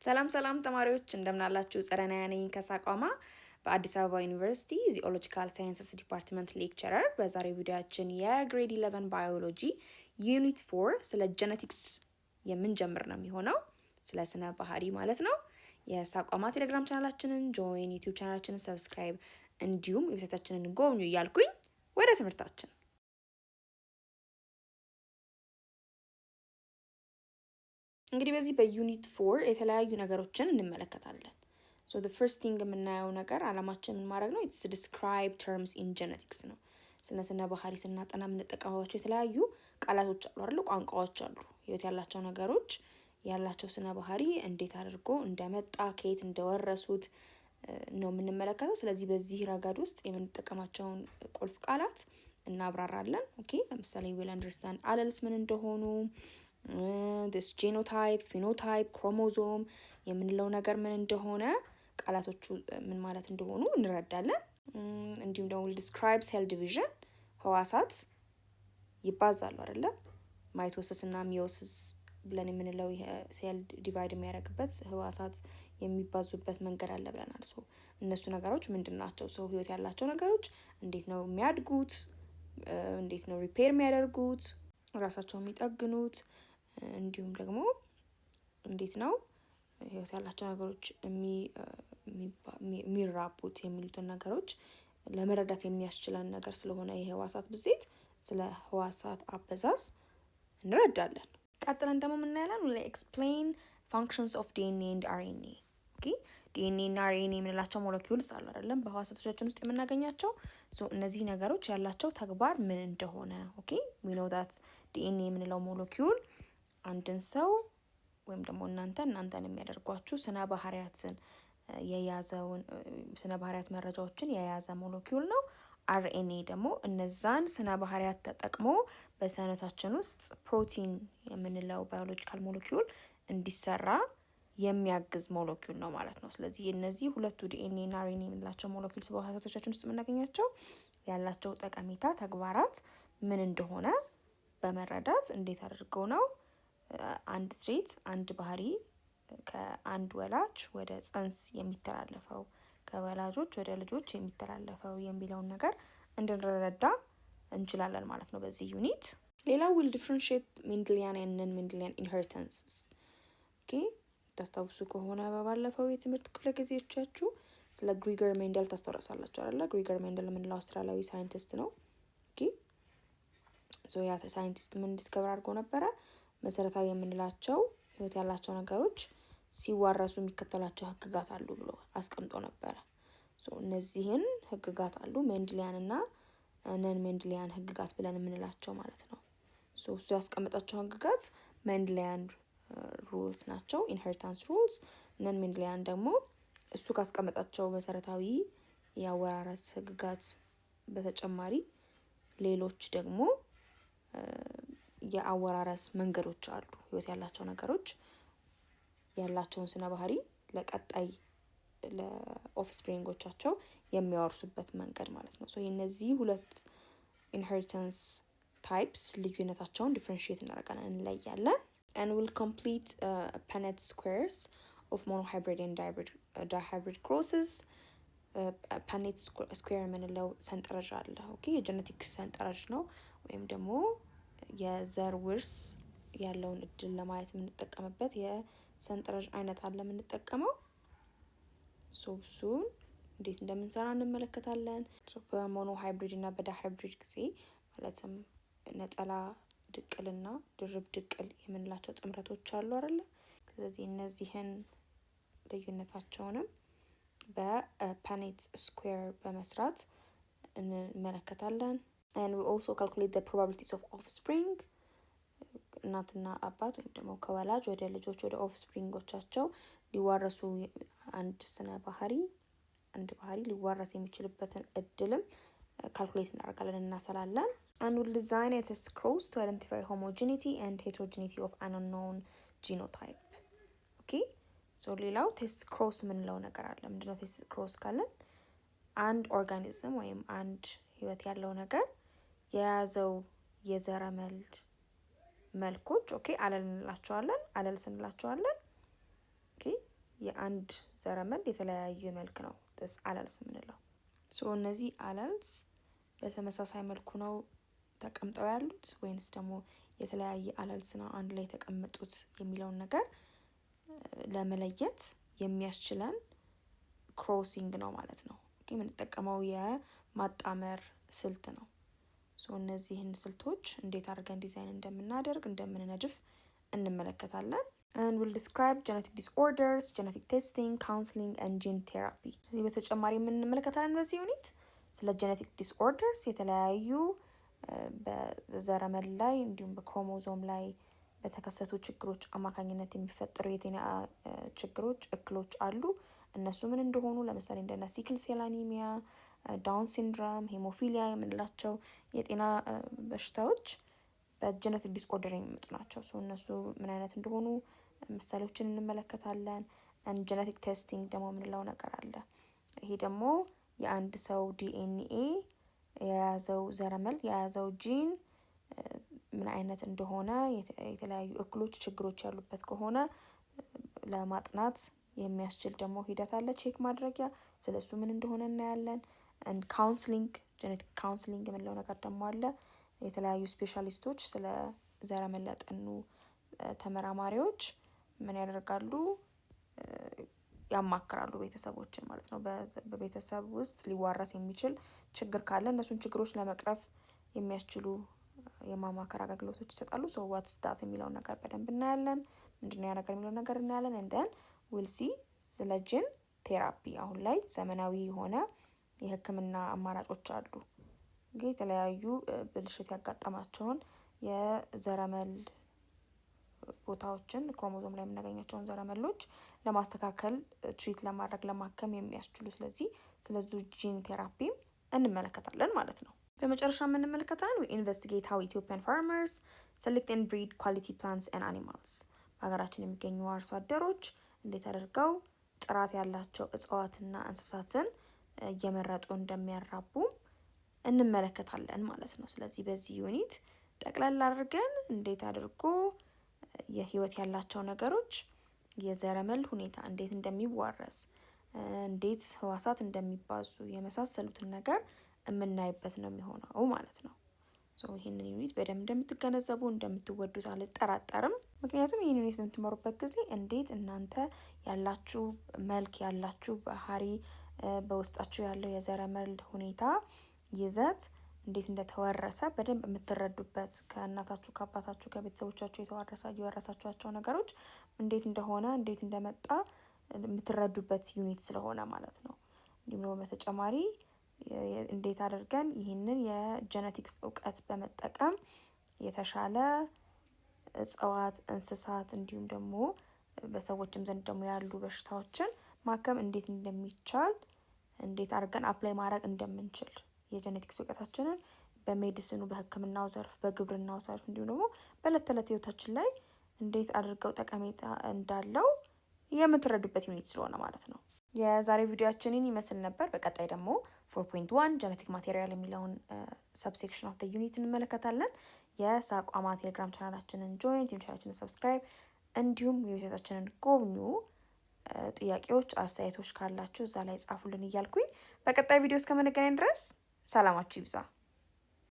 ሰላም ሰላም ተማሪዎች እንደምን አላችሁ? ጸረናያ ነኝ ከሳቋማ በአዲስ አበባ ዩኒቨርሲቲ ዚኦሎጂካል ሳይንስስ ዲፓርትመንት ሌክቸረር። በዛሬው ቪዲዮአችን የግሬድ 11 ባዮሎጂ ዩኒት 4 ስለ ጄኔቲክስ የምንጀምር ነው የሚሆነው፣ ስለ ስነ ባህሪ ማለት ነው። የሳቋማ ቴሌግራም ቻናላችንን ጆይን፣ ዩቲዩብ ቻናላችንን ሰብስክራይብ እንዲሁም ዌብሳይታችንን ጎብኙ እያልኩኝ ወደ ትምህርታችን እንግዲህ በዚህ በዩኒት 4 የተለያዩ ነገሮችን እንመለከታለን። ሶ the first thing የምናየው ነገር አላማችን ማድረግ ነው it's to describe terms in genetics ነው። ስነ ባህሪ ስናጠና የምንጠቀማቸው የተለያዩ ቃላቶች አሉ አይደል? ቋንቋዎች አሉ። ህይወት ያላቸው ነገሮች ያላቸው ስነ ባህሪ እንዴት አድርጎ እንደመጣ ከየት እንደወረሱት ነው የምንመለከተው። ስለዚህ በዚህ ረገድ ውስጥ የምንጠቀማቸውን ቁልፍ ቃላት እናብራራለን። ኦኬ ለምሳሌ we'll understand alleles ምን እንደሆኑ this genotype, phenotype, chromosome የምንለው ነገር ምን እንደሆነ ቃላቶቹ ምን ማለት እንደሆኑ እንረዳለን። እንዲሁም ደግሞ describe cell division ህዋሳት ይባዛሉ አይደለ? ማይቶሲስ እና ሚዮሲስ ብለን የምንለው ሴል ዲቫይድ የሚያደርግበት ህዋሳት የሚባዙበት መንገድ አለ ብለናል። ሶ እነሱ ነገሮች ምንድናቸው? ሰው ህይወት ያላቸው ነገሮች እንዴት ነው የሚያድጉት? እንዴት ነው ሪፔር የሚያደርጉት? ራሳቸው የሚጠግኑት? እንዲሁም ደግሞ እንዴት ነው ህይወት ያላቸው ነገሮች የሚራቡት የሚሉትን ነገሮች ለመረዳት የሚያስችለን ነገር ስለሆነ የህዋሳት ብዜት ስለ ህዋሳት አበዛዝ እንረዳለን። ቀጥለን ደግሞ የምናያለን explain functions of DNA and RNA. ኦኬ DNA እና RNA የምንላቸው ሞለኪውልስ አሉ አይደለም? በህዋሳቶቻችን ውስጥ የምናገኛቸው እነዚህ ነገሮች ያላቸው ተግባር ምን እንደሆነ ኦኬ we know that DNA የምንለው ሞለኪውል አንድን ሰው ወይም ደግሞ እናንተን የሚያደርጓችሁ ስነ ባህሪያትን የያዘውን ስነ ባህሪያት መረጃዎችን የያዘ ሞለኪውል ነው። RNA ደግሞ እነዛን ስነ ባህሪያት ተጠቅሞ በሰውነታችን ውስጥ ፕሮቲን የምንለው ባዮሎጂካል ሞለኪውል እንዲሰራ የሚያግዝ ሞለኪውል ነው ማለት ነው። ስለዚህ እነዚህ ሁለቱ DNA እና RNA የምንላቸው ሞለኪውልስ በህዋሳቶቻችን ውስጥ የምናገኛቸው ያላቸው ጠቀሜታ ተግባራት ምን እንደሆነ በመረዳት እንዴት አድርገው ነው አንድ ትሬት አንድ ባህሪ ከአንድ ወላጅ ወደ ጽንስ የሚተላለፈው ከወላጆች ወደ ልጆች የሚተላለፈው የሚለውን ነገር እንድንረዳ እንችላለን ማለት ነው በዚህ ዩኒት። ሌላው will differentiate Mendelian and non-Mendelian inheritances. ኦኬ ታስታውሱ ከሆነ በባለፈው የትምህርት ክፍለ ጊዜዎቻችሁ ስለ ግሪገር ሜንደል ታስታውሳላችሁ አይደል? ግሪገር ሜንደል የምንለው አውስትራሊያዊ ሳይንቲስት ነው። ኦኬ ሶ ያ ሳይንቲስት ምን ዲስከቨር አድርጎ ነበረ? መሰረታዊ የምንላቸው ህይወት ያላቸው ነገሮች ሲዋረሱ የሚከተላቸው ህግጋት አሉ ብሎ አስቀምጦ ነበረ። ሶ እነዚህን ህግጋት አሉ ሜንድሊያን እና ነን ሜንድሊያን ህግጋት ብለን የምንላቸው ማለት ነው። ሶ እሱ ያስቀመጣቸው ህግጋት ሜንድሊያን ሩልስ ናቸው፣ ኢንሄሪታንስ ሩልስ። ነን ሜንድሊያን ደግሞ እሱ ካስቀመጣቸው መሰረታዊ የአወራረስ ህግጋት በተጨማሪ ሌሎች ደግሞ የአወራረስ መንገዶች አሉ። ህይወት ያላቸው ነገሮች ያላቸውን ስነ ባህሪ ለቀጣይ ለኦፍስፕሪንጎቻቸው የሚያወርሱበት መንገድ ማለት ነው። ሶ እነዚህ ሁለት ኢንሄሪታንስ ታይፕስ ልዩነታቸውን ዲፈረንሺየት እናደርጋለን፣ እንለያለን። and will complete Punnett squares of monohybrid and dihybrid crosses. Punnett square የምንለው ሰንጠረዥ አለ። ኦኬ የጄኔቲክስ ሰንጠረዥ ነው ወይም ደግሞ የዘር ውርስ ያለውን እድል ለማየት የምንጠቀምበት የሰንጠረዥ አይነት አለ የምንጠቀመው። ሶብሱን እንዴት እንደምንሰራ እንመለከታለን። በሞኖ ሃይብሪድ እና በዳይሃይብሪድ ጊዜ ማለትም ነጠላ ድቅልና ድርብ ድቅል የምንላቸው ጥምረቶች አሉ አይደለ? ስለዚህ እነዚህን ልዩነታቸውንም በፐኔት ስኩዌር በመስራት እንመለከታለን። and we also calculate the probabilities of offspring. እናትና አባት ወይም ደግሞ ከወላጅ ወደ ልጆች ወደ ኦፍስፕሪንጎቻቸው ሊዋረሱ አንድ ባህሪ ሊዋረስ የሚችልበትን እድልም ካልኩሌት እናደርጋለን፣ እናሰላለን። and we'll design a test cross to identify homogeneity and heterogeneity of an unknown genotype. okay so ሌላው ቴስት ክሮስ የምንለው ነገር አለ። ምንድነው ቴስት ክሮስ ካለን አንድ ኦርጋኒዝም ወይም አንድ ህይወት ያለው ነገር የያዘው የዘረመልድ መልኮች ኦኬ አለል እንላቸዋለን። ኦኬ የአንድ ዘረመል የተለያየ መልክ ነው አለልስ የምንለው። እነዚህ አለልስ በተመሳሳይ መልኩ ነው ተቀምጠው ያሉት ወይንስ ደግሞ የተለያየ አለልስ ነው አንድ ላይ የተቀመጡት የሚለውን ነገር ለመለየት የሚያስችለን ክሮሲንግ ነው ማለት ነው። የምንጠቀመው የማጣመር ስልት ነው። እነዚህን ስልቶች እንዴት አድርገን ዲዛይን እንደምናደርግ እንደምንነድፍ እንመለከታለን። and we'll describe genetic disorders, genetic testing, counseling and gene therapy። እዚህ በተጨማሪ የምንመለከታለን በዚህ ዩኒት ስለ genetic disorders የተለያዩ በዘረመል ላይ እንዲሁም በክሮሞዞም ላይ በተከሰቱ ችግሮች አማካኝነት የሚፈጠሩ የጤና ችግሮች እክሎች አሉ። እነሱ ምን እንደሆኑ ለምሳሌ እንደነ ሲክል ሴል አኒሚያ፣ ዳውን ሲንድሮም፣ ሄሞፊሊያ የምንላቸው የጤና በሽታዎች በጀነቲክ ዲስኦርደር የሚመጡ ናቸው። እነሱ ምን አይነት እንደሆኑ ምሳሌዎችን እንመለከታለን። ጀነቲክ ቴስቲንግ ደግሞ የምንለው ነገር አለ። ይሄ ደግሞ የአንድ ሰው ዲኤንኤ የያዘው ዘረመል የያዘው ጂን ምን አይነት እንደሆነ የተለያዩ እክሎች ችግሮች ያሉበት ከሆነ ለማጥናት የሚያስችል ደግሞ ሂደት አለ፣ ቼክ ማድረጊያ። ስለሱ ምን እንደሆነ እናያለን። ካውንስሊንግ ጀነቲክ ካውንስሊንግ የምንለው ነገር ደግሞ አለ። የተለያዩ ስፔሻሊስቶች ስለ ዘረመል ያጠኑ ተመራማሪዎች ምን ያደርጋሉ? ያማክራሉ ቤተሰቦችን ማለት ነው። በቤተሰብ ውስጥ ሊዋረስ የሚችል ችግር ካለ እነሱን ችግሮች ለመቅረፍ የሚያስችሉ የማማከር አገልግሎቶች ይሰጣሉ። ዋትስ ዳት የሚለውን ነገር በደንብ እናያለን። ምንድነው ያ ነገር የሚለውን ነገር እናያለን። እንደን ዊል ሲ ስለ ጂን ቴራፒ አሁን ላይ ዘመናዊ የሆነ የሕክምና አማራጮች አሉ። የተለያዩ ብልሽት ያጋጠማቸውን የዘረመል ቦታዎችን ክሮሞዞም ላይ የምናገኛቸውን ዘረመሎች ለማስተካከል ትሪት ለማድረግ ለማከም የሚያስችሉ ስለዚህ ጂን ቴራፒ እንመለከታለን ማለት ነው። በመጨረሻ የምንመለከታለን ኢንቨስቲጌት ሃው ኢትዮጵያን ፋርመርስ ሴሌክት ኤንድ ብሪድ ኳሊቲ ፕላንትስ ኤንድ አኒማልስ። በሀገራችን የሚገኙ አርሶ አደሮች እንዴት አድርገው ጥራት ያላቸው እጽዋትና እንስሳትን እየመረጡ እንደሚያራቡ እንመለከታለን ማለት ነው። ስለዚህ በዚህ ዩኒት ጠቅላላ አድርገን እንዴት አድርጎ የህይወት ያላቸው ነገሮች የዘረመል ሁኔታ እንዴት እንደሚዋረስ እንዴት ህዋሳት እንደሚባዙ የመሳሰሉትን ነገር የምናይበት ነው የሚሆነው ማለት ነው። ይህንን ዩኒት በደንብ እንደምትገነዘቡ እንደምትወዱት አልጠራጠርም። ምክንያቱም ይህን ዩኒት በምትማሩበት ጊዜ እንዴት እናንተ ያላችሁ መልክ ያላችሁ ባህሪ በውስጣችሁ ያለው የዘረመል ሁኔታ ይዘት እንዴት እንደተወረሰ በደንብ የምትረዱበት ከእናታችሁ ከአባታችሁ ከቤተሰቦቻችሁ የወረሳችኋቸው ነገሮች እንዴት እንደሆነ እንዴት እንደመጣ የምትረዱበት ዩኒት ስለሆነ ማለት ነው። እንዲሁም ደግሞ በተጨማሪ እንዴት አድርገን ይህንን የጀነቲክስ እውቀት በመጠቀም የተሻለ እጽዋት፣ እንስሳት እንዲሁም ደግሞ በሰዎችም ዘንድ ደግሞ ያሉ በሽታዎችን ማከም እንዴት እንደሚቻል እንዴት አድርገን አፕላይ ማድረግ እንደምንችል የጀነቲክስ እውቀታችንን በሜዲሲኑ በሕክምናው ዘርፍ በግብርናው ዘርፍ እንዲሁም ደግሞ በዕለት ተዕለት ህይወታችን ላይ እንዴት አድርገው ጠቀሜታ እንዳለው የምትረዱበት ዩኒት ስለሆነ ማለት ነው። የዛሬው ቪዲዮአችንን ይመስል ነበር። በቀጣይ ደግሞ 4.1 ጀነቲክ ማቴሪያል የሚለውን ሰብሴክሽን ኦፍ ዩኒት እንመለከታለን። የሳቋማ ቴሌግራም ቻናላችንን ጆይን፣ ቲም ቻናላችንን ሰብስክራይብ እንዲሁም የዌብሳይታችንን ጎብኙ። ጥያቄዎች አስተያየቶች ካላችሁ እዛ ላይ ጻፉልን እያልኩኝ በቀጣይ ቪዲዮ እስከምንገናኝ ድረስ ሰላማችሁ ይብዛ።